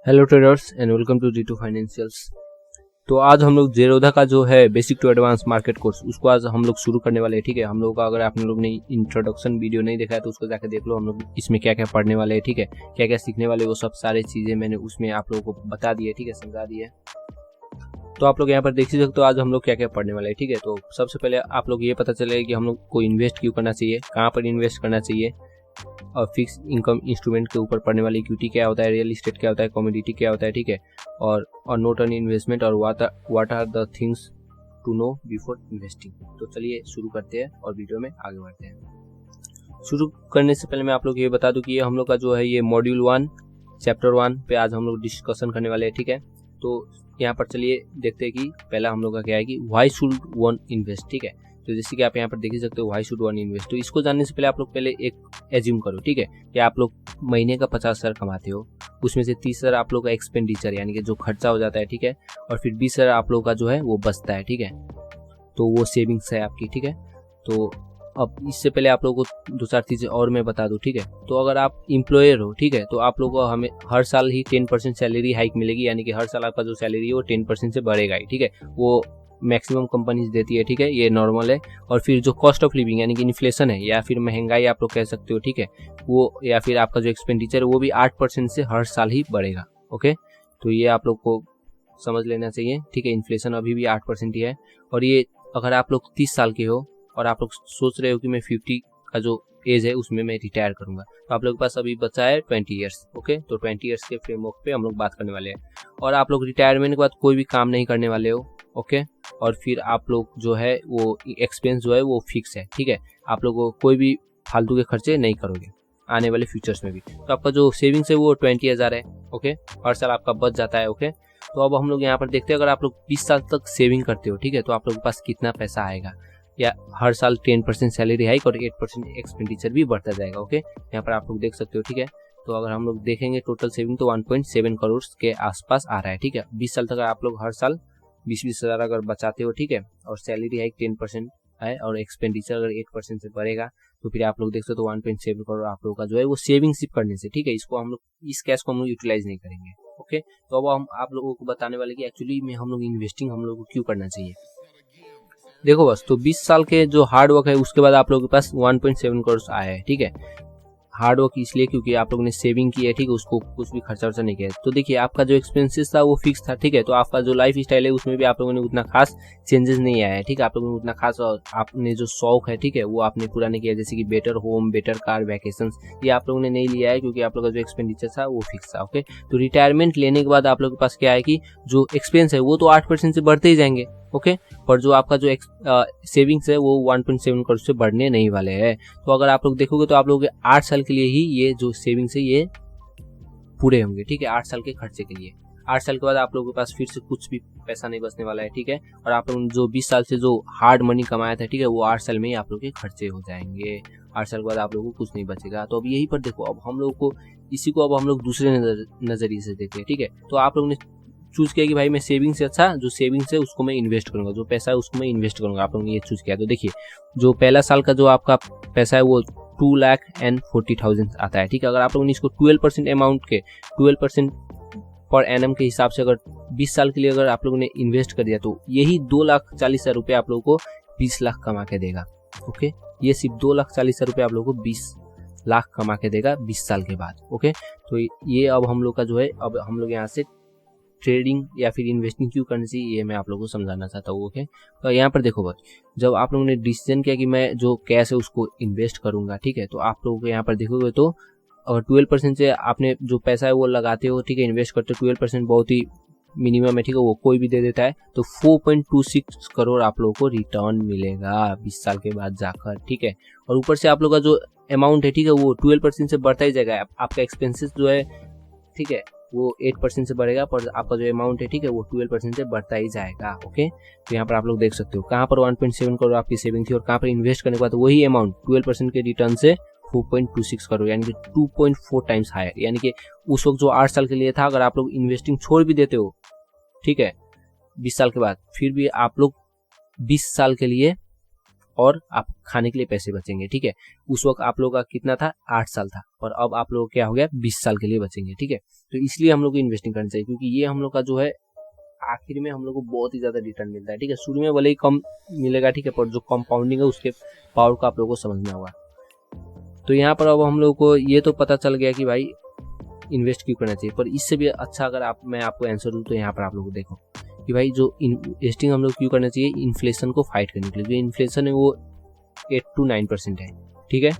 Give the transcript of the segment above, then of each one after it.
Hello traders and welcome to D2 financials. तो आज हम लोग जेरोधा का जो है basic to advance market course उसको आज हम लोग शुरू करने वाले हैं। ठीक है, हम लोग का अगर आप लोग ने इंट्रोडक्शन वीडियो नहीं देखा है तो उसको जाकर देख लो। हम लोग इसमें क्या क्या पढ़ने वाले हैं, ठीक है, क्या क्या सीखने वाले, वो सब सारी चीज़ें मैंने उसमें आप लोगों को बता दी है, ठीक है, समझा दी है। तो आप लोग यहाँ पर देख ही सकते हो आज हम लोग क्या क्या पढ़ने वाले हैं। ठीक है, तो सबसे पहले आप लोग ये पता चलेगा कि हम लोग को इन्वेस्ट क्यों करना चाहिए, कहाँ पर इन्वेस्ट करना चाहिए, और फिक्स इनकम इंस्ट्रूमेंट के ऊपर पड़ने वाली इक्विटी क्या होता है, रियल इस्टेट क्या होता है, कमोडिटी क्या होता है, ठीक है, और नोट ऑन इन्वेस्टमेंट, और what are the things to know before investing. तो चलिए शुरू करते हैं और वीडियो में आगे बढ़ते हैं। शुरू करने से पहले मैं आप लोग को ये बता दूं कि ये हम लोग का जो है ये मॉड्यूल 1 चैप्टर 1 पे आज हम लोग डिस्कशन करने वाले हैं। ठीक है, तो यहाँ पर चलिए देखते हैं कि पहला हम लोग का क्या है कि व्हाई शुड वन इन्वेस्ट। ठीक है, तो जैसे कि आप यहाँ पर देख ही सकते हो व्हाई शुड वन इन्वेस्ट। तो इसको जानने से पहले आप लोग पहले एक एज्यूम करो, ठीक है, कि आप लोग महीने का 50,000 कमाते हो, उसमें से 30,000 आप लोग का एक्सपेंडिचर यानी कि जो खर्चा हो जाता है, ठीक है, और फिर 20,000 आप लोग का जो है वो बचता है। ठीक है, तो वो सेविंग्स है आपकी। ठीक है, तो अब इससे पहले आप लोगों को दो चार चीज़ें और मैं बता दूं। ठीक है, तो अगर आप एम्प्लॉयर हो, ठीक है, तो आप लोगों को हमें हर साल ही 10% सैलरी हाइक मिलेगी, यानी कि हर साल आपका जो सैलरी है वो 10% से बढ़ेगा ही। ठीक है, वो मैक्सिमम कंपनीज देती है। ठीक है, ये नॉर्मल है। और फिर जो कॉस्ट ऑफ लिविंग यानी कि इन्फ्लेशन है या फिर महंगाई आप लोग कह सकते हो, ठीक है, वो या फिर आपका जो एक्सपेंडिचर है वो भी 8% से हर साल ही बढ़ेगा। ओके, तो ये आप लोग को समझ लेना चाहिए। ठीक है, इन्फ्लेशन अभी भी 8% ही है। और ये अगर आप लोग 30 साल के हो और आप लोग सोच रहे हो कि मैं 50 का जो एज है उसमें मैं रिटायर करूंगा, तो आप लोग के पास अभी बचा है 20 ईयर्स। ओके, तो 20 ईयर्स के फ्रेमवर्क पे हम लोग बात करने वाले हैं। और आप लोग रिटायरमेंट के बाद कोई भी काम नहीं करने वाले हो। ओके, और फिर आप लोग जो है वो एक्सपेंस जो है वो फिक्स है। ठीक है, आप लोग कोई भी फालतू के खर्चे नहीं करोगे आने वाले फ्यूचर्स में भी। तो आपका जो सेविंग्स है वो 20,000 है। ओके, हर साल आपका बच जाता है। ओके, तो अब हम लोग यहाँ पर देखते हैं अगर आप लोग 20 साल तक सेविंग करते हो, ठीक है, तो आप लोग के पास कितना पैसा आएगा, या हर साल 10% सैलरी हाइक और 8% एक्सपेंडिचर भी बढ़ता जाएगा। ओके, यहाँ पर आप लोग देख सकते हो। ठीक है, तो अगर हम लोग देखेंगे टोटल सेविंग तो 1.7 करोड़ के आसपास आ रहा है। ठीक है, 20 साल तक आप लोग हर साल 20-20 हज़ार अगर बचाते हो, ठीक है, और सैलरी हाइक 10% है और एक्सपेंडिचर अगर 8% से बढ़ेगा, तो फिर आप लोग देख सकते हो 1.7 करोड़ आप लोगों का जो है वो सेविंग सिर्फ करने से। ठीक है, इसको हम लोग इस कैश को हम लोग यूटिलाइज नहीं करेंगे। ओके, तो अब हम आप लोगों को बताने वाले कि एक्चुअली में हम लोग इन्वेस्टिंग हम लोग को क्यों करना चाहिए। देखो बस, तो 20 साल के जो हार्ड वर्क है उसके बाद आप लोगों के पास 1.7 करोड़ आया है। ठीक है, हार्ड वर्क इसलिए क्योंकि आप लोगों ने सेविंग की है, ठीक है, उसको कुछ भी खर्चा वर्चा नहीं किया। तो देखिए आपका जो एक्सपेंसेस था वो फिक्स था। ठीक है, तो आपका जो लाइफ स्टाइल है उसमें भी आप लोगों ने उतना खास चेंजेस नहीं आया है। ठीक है, आप लोगों ने उतना खास आपने जो शौक है, ठीक है, वो आपने पूरा नहीं किया, जैसे कि better home, better car, vacations, ये आप लोगों ने नहीं लिया है क्योंकि आप लोगों का जो एक्सपेंडिचर था वो फिक्स था। ओके, तो रिटायरमेंट लेने के बाद आप लोगों के पास क्या है कि जो एक्सपेंस है वो तो 8% से बढ़ते ही जाएंगे। ओके, पर जो आपका जो सेविंग्स है वो 1.7 करोड़ से बढ़ने नहीं वाले हैं। तो अगर आप लोग देखोगे तो आप लोग 8 साल के लिए ही ये जो सेविंग्स है ये पूरे होंगे। ठीक है, 8 साल के खर्चे के लिए। 8 साल के बाद आप लोगों के पास फिर से कुछ भी पैसा नहीं बचने वाला है। ठीक है, और आप लोग जो 20 साल से जो हार्ड मनी कमाया था, ठीक है, वो 8 साल में ही आप लोग के खर्चे हो जाएंगे। 8 साल के बाद आप लोगों को कुछ नहीं बचेगा। तो अब यही पर देखो, अब हम लोग को इसी को अब हम लोग दूसरे नजरिए से देखते हैं। ठीक है, तो आप लोग ने चूज किया कि भाई मैं सेविंग से अच्छा जो सेविंग्स है उसको मैं इन्वेस्ट करूंगा, जो पैसा है उसको मैं इन्वेस्ट करूंगा, आप लोगों ने ये चूज किया। तो देखिए जो पहला साल का जो आपका पैसा है वो 2,40,000 आता है। ठीक है, अगर आप लोगों ने इसको 12% अमाउंट के 12% पर एनम के हिसाब से अगर 20 साल के लिए अगर आप लोगों ने इन्वेस्ट कर दिया तो यही 2,40,000 रुपये आप लोगों को 20 लाख कमा के देगा। ओके, ये सिर्फ 2,40,000 रुपये आप लोगों को 20 लाख कमा के देगा 20 साल के बाद। ओके, तो ये अब हम लोग का जो है, अब हम लोग यहाँ से ट्रेडिंग या फिर इन्वेस्टिंग क्यों करनी चाहिए ये मैं आप लोगों को समझाना चाहता हूँ। ओके, तो यहाँ पर देखो बस, जब आप लोगों ने डिसीजन किया कि मैं जो कैश है उसको इन्वेस्ट करूंगा, ठीक है, तो आप लोगों को यहाँ पर देखोगे तो अगर 12% से आपने जो पैसा है वो लगाते हो, ठीक है, इन्वेस्ट करते हो, 12% बहुत ही मिनिमम है। ठीक है, वो कोई भी दे देता है, तो 4.26 करोड़ आप लोगों को रिटर्न मिलेगा 20 साल के बाद जाकर। ठीक है, और ऊपर से आप लोग का जो अमाउंट है, ठीक है, वो 12% से बढ़ता ही जाएगा। आपका एक्सपेंसेस जो है, ठीक है, वो 8% से बढ़ेगा, पर आपका जो अमाउंट है, ठीक है, वो 12% से बढ़ता ही जाएगा। ओके, तो यहाँ पर आप लोग देख सकते हो कहाँ पर 1.7 करोड़ आपकी सेविंग थी और कहाँ पर इन्वेस्ट करने के बाद वही अमाउंट 12% के रिटर्न से 4.26 करोड़ यानी कि 2.4 टाइम्स हायर। यानी कि उस वक्त जो 8 साल के लिए था, अगर आप लोग इन्वेस्टिंग छोड़ भी देते हो, ठीक है, 20 साल के बाद, फिर भी आप लोग 20 साल के लिए और आप खाने के लिए पैसे बचेंगे, ठीक है। उस वक्त आप लोगों का कितना था, 8 साल था, और अब आप लोगों क्या हो गया, 20 साल के लिए बचेंगे, ठीक है। तो इसलिए हम लोग को इन्वेस्टिंग करनी चाहिए, क्योंकि ये हम लोग का जो है आखिर में हम लोग को बहुत ही ज्यादा रिटर्न मिलता है, ठीक है। शुरू में भले ही कम मिलेगा, ठीक है, पर जो कंपाउंडिंग है उसके पावर को आप लोगों को समझना होगा। तो यहाँ पर अब हम लोग को ये तो पता चल गया कि भाई इन्वेस्ट क्यों करना चाहिए, पर इससे भी अच्छा अगर मैं आपको आंसर दूं तो यहाँ पर आप लोग देखो कि भाई जो इन्वेस्टिंग हम लोग क्यों करना चाहिए, इन्फ्लेशन को फाइट करने के लिए। जो इन्फ्लेशन है वो 8 to 9% है, ठीक है।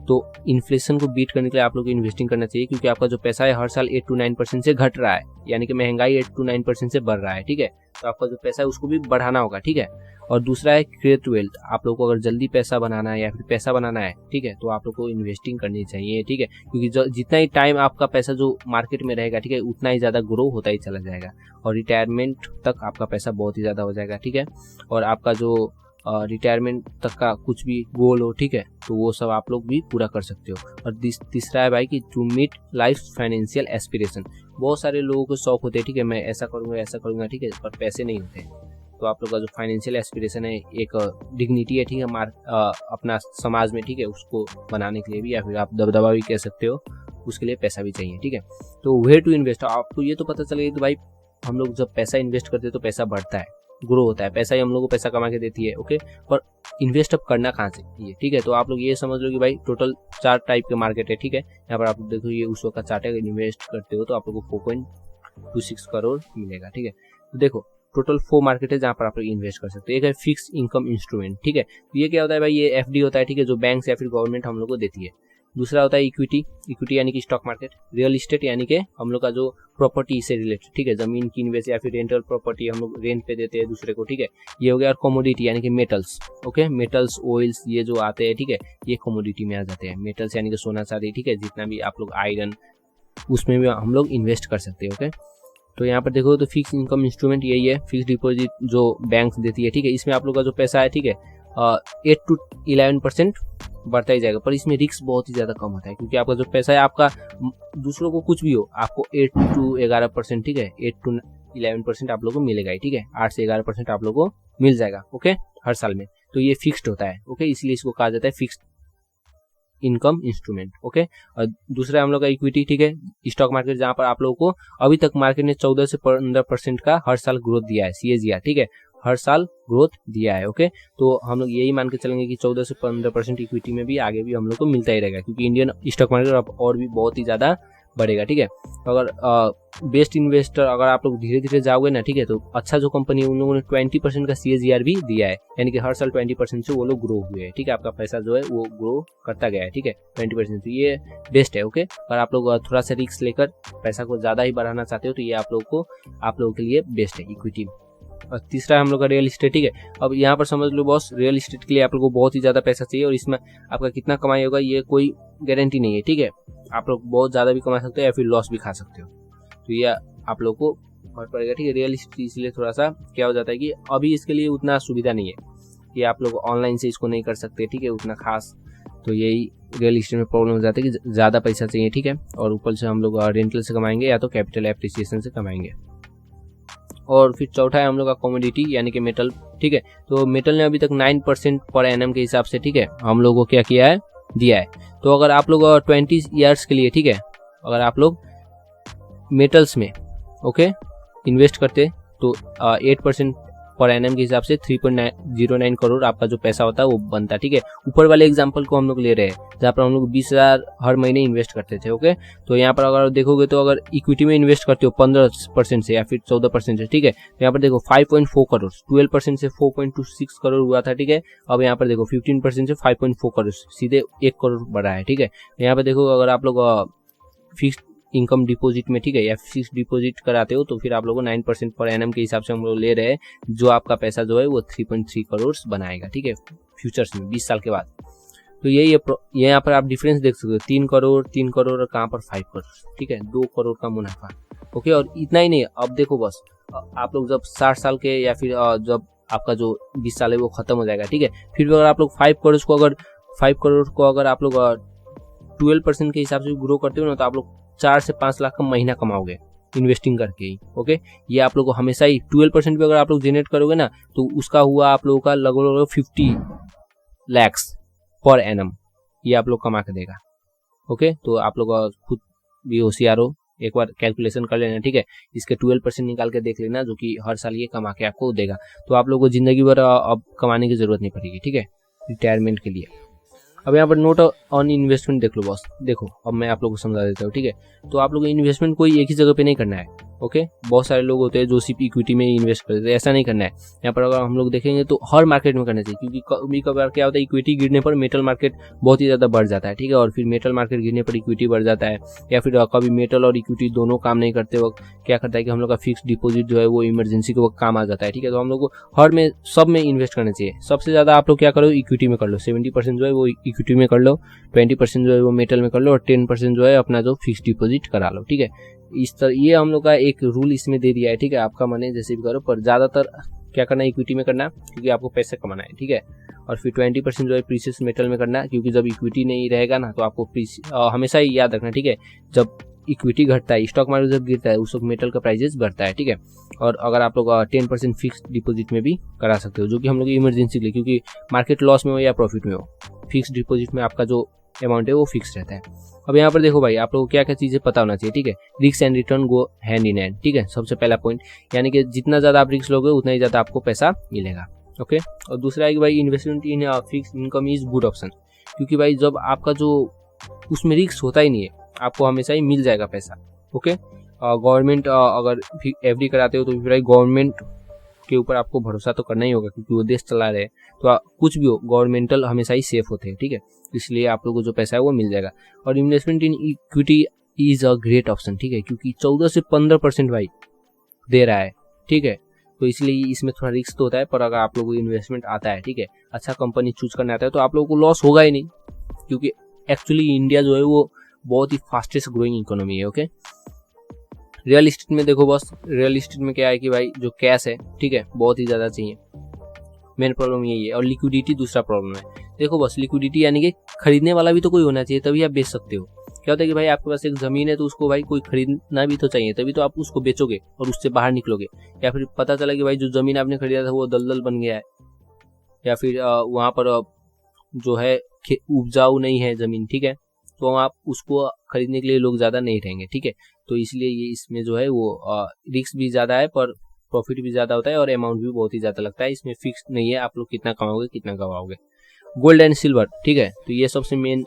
तो इन्फ्लेशन को बीट करने के लिए आप लोग को इन्वेस्टिंग करना चाहिए, क्योंकि आपका जो पैसा है हर साल 8 to 9% से घट रहा है, यानी कि महंगाई 8 to 9% से बढ़ रहा है, ठीक है। तो आपका जो पैसा है उसको भी बढ़ाना होगा, ठीक है। और दूसरा है क्रिएट वेल्थ। आप लोग को अगर जल्दी पैसा बनाना है या फिर पैसा बनाना है, ठीक है, तो आप लोग को इन्वेस्टिंग करनी चाहिए, ठीक है। क्योंकि जितना ही टाइम आपका पैसा जो मार्केट में रहेगा, ठीक है, उतना ही ज्यादा ग्रो होता ही चला जाएगा, और रिटायरमेंट तक आपका पैसा बहुत ही ज्यादा हो जाएगा, ठीक है। और आपका जो रिटायरमेंट तक का कुछ भी गोल हो, ठीक है, तो वो सब आप लोग भी पूरा कर सकते हो। और तीसरा है भाई कि to meet life financial aspiration. बहुत सारे लोगों को शौक होते हैं, ठीक है, मैं ऐसा करूंगा, ठीक है, पर पैसे नहीं होते। तो आप लोग का जो फाइनेंशियल एस्पिरेशन है, एक डिग्निटी है, ठीक है, अपना समाज में, ठीक है, उसको बनाने के लिए भी, या फिर आप दबदबा भी कह सकते हो, उसके लिए पैसा भी चाहिए, ठीक है। तो वेयर टू इन्वेस्ट, आपको ये तो पता चलेगा कि भाई हम लोग जब पैसा इन्वेस्ट करते हैं तो पैसा बढ़ता है, ग्रो होता है, पैसा ही हम लोग को पैसा कमा के देती है, ओके। पर इन्वेस्ट अब करना कहाँ से, ये ठीक है। तो आप लोग ये समझ लो कि भाई टोटल 4 टाइप के मार्केट है, ठीक है। यहाँ पर आप लोग देखो, ये उस वक्त का चार्ट है, अगर इन्वेस्ट करते हो तो आप लोग को 4.26 करोड़ मिलेगा, ठीक है। तो देखो टोटल 4 मार्केट है जहाँ पर आप लोग इन्वेस्ट कर सकते हो। एक है फिक्स इनकम इंस्ट्रूमेंट, ठीक है, तो ये क्या होता है भाई, ये एफडी होता है, ठीक है, जो बैंक या फिर गवर्नमेंट हम लोग को देती है। दूसरा होता है इक्विटी यानी कि स्टॉक मार्केट। रियल इस्टेट यानी कि हम लोग का जो प्रॉपर्टी से रिलेटेड, ठीक है, जमीन की इन्वेस्ट या फिर रेंटल प्रॉपर्टी हम लोग रेंट पे देते हैं दूसरे को, ठीक है, ये हो गया। और कमोडिटी यानी कि मेटल्स, ओके, मेटल्स ऑयल्स ये जो आते हैं, ठीक है, ये कमोडिटी में आ जाते हैं। मेटल्स यानी कि सोना चांदी, ठीक है, जितना भी आप लोग आयरन, उसमें भी हम लोग इन्वेस्ट कर सकते हैं, ओके। तो यहाँ पर देखो तो फिक्स इनकम इंस्ट्रूमेंट यही है, फिक्स डिपॉजिट जो बैंक देती है, ठीक है। इसमें आप लोग का जो पैसा है, ठीक है, 8 to 11% बढ़ता ही जाएगा, पर इसमें रिस्क बहुत ही ज्यादा कम होता है, क्योंकि आपका जो पैसा है, आपका दूसरों को कुछ भी हो, आपको 8 to 11%, ठीक है, 8 to 11% आप लोगों को मिलेगा ही, ठीक है, 8 से 11% आप लोगों को मिल जाएगा, ओके, हर साल में। तो ये फिक्स्ड होता है, ओके, इसलिए इसको कहा जाता है फिक्स्ड इनकम इंस्ट्रूमेंट, ओके। और दूसरा हम लोग का इक्विटी, ठीक है, स्टॉक मार्केट, जहां पर आप लोगों को अभी तक मार्केट ने 14 से 15% का हर साल ग्रोथ दिया है, CAGR, ठीक है, हर साल ग्रोथ दिया है, ओके। तो हम लोग यही मान के चलेंगे कि 14 से 15% इक्विटी में भी आगे भी हम लोग को मिलता ही रहेगा, क्योंकि इंडियन स्टॉक मार्केट और भी बहुत ही ज्यादा बढ़ेगा, ठीक है। अगर बेस्ट इन्वेस्टर अगर आप लोग धीरे धीरे जाओगे ना, ठीक है, तो अच्छा जो कंपनी है उन लोगों ने 20% का CAGR भी दिया है, यानी कि हर साल 20% से वो लोग ग्रो हुए हैं, ठीक है, आपका पैसा जो है वो ग्रो करता गया है, ठीक है, 20%। तो ये बेस्ट है, ओके। अगर आप लोग थोड़ा सा रिस्क लेकर पैसा को ज्यादा ही बढ़ाना चाहते हो तो ये आप लोगों के लिए बेस्ट है इक्विटी। और तीसरा हम लोग का रियल इस्टेट, ठीक है। अब यहाँ पर समझ लो बॉस, रियल इस्टेट के लिए आप लोग को बहुत ही ज्यादा पैसा चाहिए, और इसमें आपका कितना कमाई होगा ये कोई गारंटी नहीं है, ठीक है। आप लोग बहुत ज्यादा भी कमा सकते हो या फिर लॉस भी खा सकते हो, तो ये आप लोग को फर्क पड़ेगा, ठीक है। रियल इस्टेट इसलिए थोड़ा सा क्या हो जाता है कि अभी इसके लिए उतना सुविधा नहीं है कि आप लोग ऑनलाइन से इसको नहीं कर सकते, ठीक है, उतना खास। तो यही रियल इस्टेट में प्रॉब्लम हो जाता है कि ज्यादा पैसा चाहिए, ठीक है, और ऊपर से हम लोग रेंटल से कमाएंगे या तो कैपिटल एप्रिसिएशन से कमाएंगे। और फिर चौथा है हम लोग का कमोडिटी यानी कि मेटल, ठीक है। तो मेटल ने अभी तक 9% पर एनम के हिसाब से, ठीक है, हम लोग को क्या किया है, दिया है। तो अगर आप लोग 20 ईयर्स के लिए, ठीक है, अगर आप लोग मेटल्स में, ओके, इन्वेस्ट करते तो 8% पर एनम के हिसाब से 3.09 करोड़ आपका जो पैसा होता है वो बनता, ठीक है। ऊपर वाले एग्जांपल को हम लोग ले रहे हैं जहाँ पर हम लोग 20,000 हर महीने इन्वेस्ट करते थे, ओके। तो यहाँ पर अगर देखोगे तो अगर इक्विटी में इन्वेस्ट करते हो 15% से या फिर 14% से, ठीक है, तो यहाँ पर देखो 5.4 करोड़, 12% से 4.26 करोड़ हुआ था, ठीक है। अब यहाँ पर देखो 15% से 5.4 करोड़, सीधे 1 करोड़ बढ़ा है, ठीक है। यहाँ पर देखो अगर आप लोग फिक्स इनकम डिपॉजिट में, ठीक है, या फिक्स डिपॉजिट कराते हो तो फिर आप लोगों को 9% पर एनम के हिसाब से हम लोग ले रहे हैं, जो आपका पैसा जो है वो 3.3 करोड़ बनाएगा, ठीक है, फ्यूचर्स में 20 साल के बाद। तो यही यहाँ पर आप डिफरेंस देख सकते हो, 3 करोड़ और कहाँ पर 5 करोड़, ठीक है, 2 करोड़ का मुनाफा, ओके। और इतना ही नहीं, अब देखो बस आप लोग जब 60 साल के या फिर जब आपका जो 20 साल है वो खत्म हो जाएगा, ठीक है, फिर भी अगर आप लोग 5 करोड़ को अगर आप लोग 12% के हिसाब से ग्रो करते हो ना, तो आप लोग 4 से 5 लाख का महीना कमाओगे इन्वेस्टिंग करके ही, ओके। ये आप लोग को हमेशा ही 12% भी अगर आप लोग जनरेट करोगे ना, तो उसका हुआ आप लोगों का लगभग 50 lakhs पर एनम, ये आप लोग कमा के देगा। ओके, तो आप लोग खुद भी होशियार हो, एक बार कैलकुलेशन कर लेना, ठीक है। इसके 12% निकाल के देख लेना, जो कि हर साल ये कमा के आपको देगा। तो आप लोग को जिंदगी भर अब कमाने की जरूरत नहीं पड़ेगी, ठीक है, रिटायरमेंट के लिए। अब यहाँ पर नोट ऑन इन्वेस्टमेंट देख लो बॉस। देखो अब मैं आप लोगों को समझा देता हूँ, ठीक है। तो आप लोग इन्वेस्टमेंट कोई एक ही जगह पे नहीं करना है। ओके, बहुत सारे लोग होते हैं जो सिर्फ इक्विटी में इन्वेस्ट करते हैं, ऐसा नहीं करना है। यहाँ पर अगर हम लोग देखेंगे तो हर मार्केट में करना चाहिए, क्योंकि कभी कभार क्या होता है, इक्विटी गिरने पर मेटल मार्केट बहुत ही ज़्यादा बढ़ जाता है, ठीक है, और फिर मेटल मार्केट गिरने पर इक्विटी बढ़ जाता है। या फिर कभी मेटल और इक्विटी दोनों काम नहीं करते वक्त क्या करता है कि हम लोग का फिक्स डिपॉजिट जो है वो इमरजेंसी के वक्त काम आ जाता है, ठीक है। तो हम लोग को हर में सब में इन्वेस्ट करना चाहिए। सबसे ज़्यादा आप लोग क्या करो, इक्विटी में कर लो, 70% जो है वो इक्विटी में कर लो, 20% जो है वो मेटल में कर लो, और 10% जो है अपना जो फिक्स डिपॉजिट करा लो, ठीक है। इस तरह ये हम लोग का एक रूल इसमें दे दिया है, ठीक है। आपका मन है जैसे भी करो, पर ज्यादातर क्या करना है, इक्विटी में करना, क्योंकि आपको पैसे कमाना है, ठीक है। और फिर 20% जो है प्रीशियस मेटल में करना, क्योंकि जब इक्विटी नहीं रहेगा ना तो आपको हमेशा ही याद रखना, ठीक है, जब इक्विटी घटता है, स्टॉक मार्केट जब गिरता है, उस वक्त मेटल का प्राइसेस बढ़ता है, ठीक है। और अगर आप लोग 10% फिक्स डिपॉजिट में भी करा सकते हो, जो कि हम लोग इमरजेंसी के लिए, क्योंकि मार्केट लॉस में हो या प्रॉफिट में हो, फिक्स डिपॉजिट में आपका जो अमाउंट है वो फिक्स रहता है। अब यहाँ पर देखो भाई, आप लोगों को क्या क्या चीजें पता होना चाहिए, ठीक है। Risk and return go hand in hand, ठीक है, सबसे पहला पॉइंट, यानी कि जितना ज्यादा आप रिस्क लोगे उतना ही ज्यादा आपको पैसा मिलेगा। ओके, और दूसरा है कि भाई investment in fix income is good option, क्योंकि भाई जब आपका जो उसमें रिस्क होता ही नहीं है, आपको हमेशा ही मिल जाएगा पैसा। ओके, गवर्नमेंट अगर एफडी कराते हो तो फिर गवर्नमेंट के ऊपर आपको भरोसा तो करना ही होगा, क्योंकि वो देश चला रहे हैं। तो कुछ भी हो, गवर्नमेंटल हमेशा ही सेफ होते हैं, ठीक है, इसलिए आप लोगों को जो पैसा है वो मिल जाएगा। और investment in equity is a great option, ठीक है, क्योंकि 14 से 15% भाई दे रहा है, ठीक है। तो इसलिए इसमें थोड़ा रिस्क तो होता है, पर अगर आप लोगों को इन्वेस्टमेंट आता है, ठीक है, अच्छा कंपनी चूज करना आता है, तो आप लोगों को लॉस होगा ही नहीं, क्योंकि एक्चुअली इंडिया जो है वो बहुत ही फास्टेस्ट ग्रोइंग इकोनॉमी है। ओके, रियल इस्टेट में देखो बॉस, रियल इस्टेट में क्या है कि भाई जो कैश है, ठीक है, बहुत ही ज्यादा चाहिए, मेन प्रॉब्लम यही है। और लिक्विडिटी दूसरा प्रॉब्लम है। देखो बस, लिक्विडिटी यानी कि खरीदने वाला भी तो कोई होना चाहिए, तभी आप बेच सकते हो। क्या होता है कि भाई आपके पास एक जमीन है, तो उसको भाई कोई खरीदना भी तो चाहिए, तभी तो आप उसको बेचोगे और उससे बाहर निकलोगे। या फिर पता चला कि भाई जो जमीन आपने खरीदा था वो दलदल बन गया है, या फिर वहां पर जो है उपजाऊ नहीं है जमीन, ठीक है, तो आप उसको खरीदने के लिए लोग ज्यादा नहीं रहेंगे, ठीक है। तो इसलिए ये इसमें जो है वो रिस्क भी ज्यादा है, पर प्रॉफिट भी ज्यादा होता है, और अमाउंट भी बहुत ही ज्यादा लगता है। इसमें फिक्स नहीं है आप लोग कितना कमाओगे कितना गवाओगे। गोल्ड एंड सिल्वर, ठीक है, तो ये सबसे मेन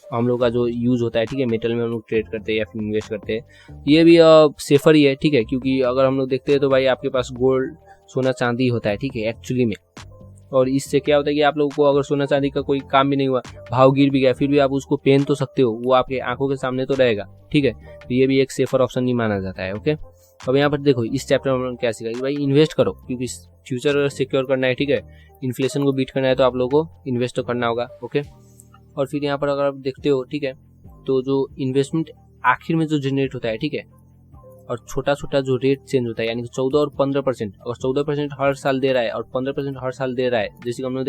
हम लोग का जो यूज होता है, ठीक है, मेटल में हम लोग ट्रेड करते हैं या फिर इन्वेस्ट करते हैं। ये भी सेफर ही है, ठीक है, क्योंकि अगर हम लोग देखते हैं तो भाई आपके पास गोल्ड सोना चांदी होता है, ठीक है, एक्चुअली में। और इससे क्या होता है कि आप लोगों को अगर सोना चांदी का कोई काम भी नहीं हुआ, भाव गिर भी गया, फिर भी आप उसको पहन तो सकते हो, वो आपके आंखों के सामने तो रहेगा, ठीक है। तो ये भी एक सेफर ऑप्शन नहीं माना जाता है। ओके, अब यहाँ पर देखो इस चैप्टर में हम लोग क्या सीखा कि भाई इन्वेस्ट करो, क्योंकि फ्यूचर सिक्योर करना है, ठीक है, इन्फ्लेशन को बीट करना है, तो आप लोगों को इन्वेस्ट तो करना होगा। ओके, और फिर यहाँ पर अगर आप देखते हो, ठीक है, तो जो इन्वेस्टमेंट आखिर में जो जनरेट होता है, ठीक है, और छोटा छोटा जो रेट चेंज होता है, यानी कि 14 और 15%, अगर 14% हर साल दे रहा है और 15% हर साल दे रहा है, जैसे कि हमने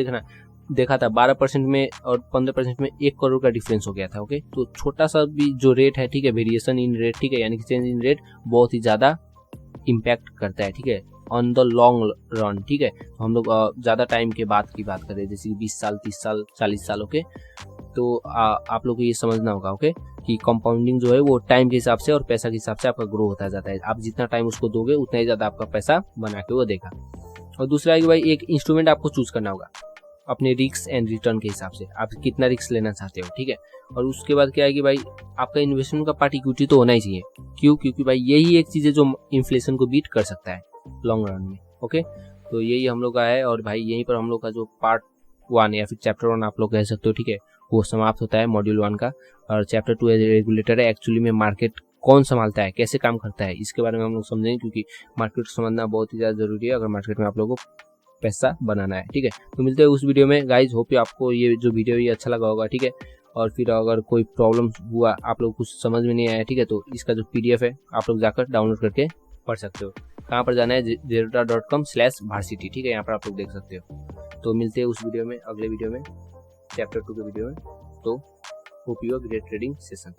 देखा था 12% में और 15% में 1 करोड़ का डिफरेंस हो गया था। ओके, तो छोटा सा भी जो रेट है, ठीक है, वेरिएशन इन रेट, ठीक है, यानी कि चेंज इन रेट बहुत ही ज्यादा इम्पैक्ट करता है, ठीक है, ऑन द लॉन्ग रन, ठीक है। तो हम लोग ज्यादा टाइम के बाद की बात करें, जैसे 20 साल 30 साल 40 साल। ओके, तो आप लोग को ये समझना होगा, ओके, कि कंपाउंडिंग जो है वो टाइम के हिसाब से और पैसा के हिसाब से आपका ग्रो होता जाता है। आप जितना टाइम उसको दोगे उतना ही ज्यादा आपका पैसा बना के वो देगा। और दूसरा है कि भाई एक इंस्ट्रूमेंट आपको चूज करना होगा अपने रिस्क एंड रिटर्न के हिसाब से, आप कितना रिस्क लेना चाहते हो, ठीक है। और उसके बाद क्या है कि भाई आपका इन्वेस्टमेंट का पार्ट इक्विटी तो होना ही चाहिए। क्यों? क्योंकि भाई यही एक चीज है जो इन्फ्लेशन को बीट कर सकता है लॉन्ग रन में। ओके, तो यही हम लोग का है, और भाई यहीं पर हम लोग का जो पार्ट 1 या फिर चैप्टर 1 आप लोग कह सकते हो, ठीक है, वो समाप्त होता है मॉड्यूल 1 का। और चैप्टर 2 रेगुलेटर है, एक्चुअली में मार्केट कौन संभालता है, कैसे काम करता है, इसके बारे में हम लोग समझेंगे, क्योंकि मार्केट को समझना बहुत ही ज्यादा जरूरी है अगर मार्केट में आप लोगों को पैसा बनाना है, ठीक है। तो मिलते हैं उस वीडियो में गाइज, होप आपको ये जो वीडियो ये अच्छा लगा होगा, ठीक है। और फिर अगर कोई प्रॉब्लम हुआ, आप लोग कुछ समझ में नहीं आया, ठीक है, तो इसका जो PDF है आप लोग जाकर डाउनलोड करके पढ़ सकते हो। कहाँ पर जाना है, zerodha.com/varsity, ठीक है, यहाँ पर आप लोग देख सकते हो। तो मिलते हैं उस वीडियो में, अगले वीडियो में, चैप्टर 2 के वीडियो में। तो hope you great trading session.